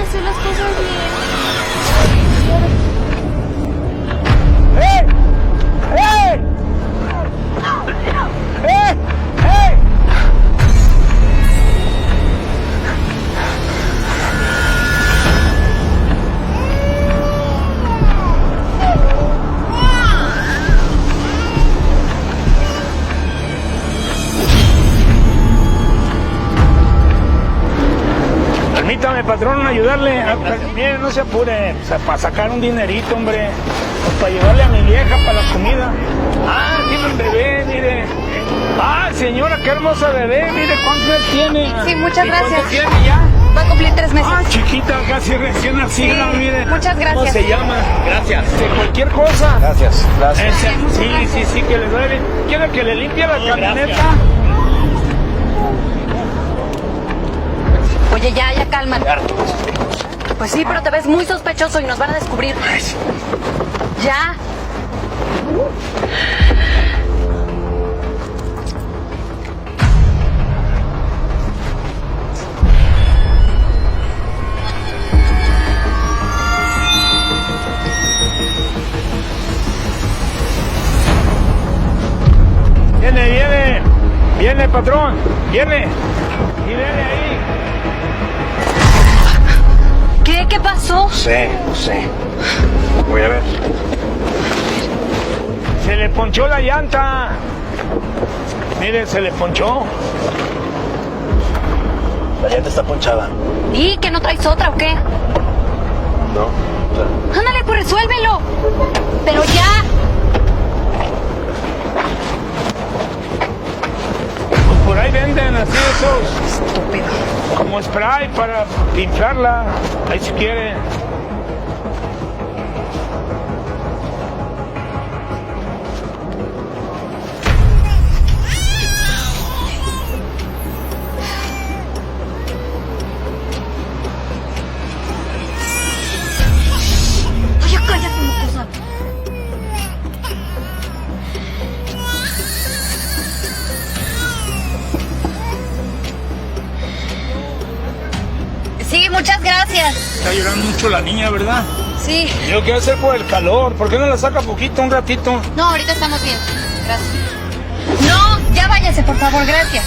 hacer las cosas bien. ¡Eh! ¡Eh! ¡Eh! ¡Eh! Permítame, patrón, ayudarle. Mire, no se apure, o sea, para sacar un dinerito, hombre. Pues para llevarle a mi vieja para la comida. Ah, tiene un bebé, mire. Ah, señora, qué hermosa bebé, mire cuántos meses tiene. Sí, muchas ¿Y gracias. cuánto tiene ya? Va a cumplir 3 meses. Ah, chiquita, casi recién nacida, Sí, mire. muchas gracias. ¿Cómo se llama? Gracias. Cualquier cosa. Gracias, gracias. Sí, que le duele. ¿Quiere que le limpie la camioneta? Oye, ya, cálmate. Pues sí, pero te ves muy sospechoso y nos van a descubrir. Ya. Viene, patrón, viene. Y viene ahí. ¿Qué pasó? No sé. Voy a ver. Se le ponchó la llanta. Mire, se le ponchó. La llanta está ponchada. ¿Y que no traes otra o qué? No. Ándale, pues resuélvelo. Pero ya. Pues por ahí venden así esos, Estúpido. como spray para inflarla. Ahí si quiere. Oye, cállate, mocosa. Sí, muchas gracias. Está llorando mucho la niña, ¿verdad? Sí. Yo quiero hacer por el calor. ¿Por qué no la saca poquito, un ratito? No, ahorita estamos bien. Gracias. No, ya váyase, por favor, gracias.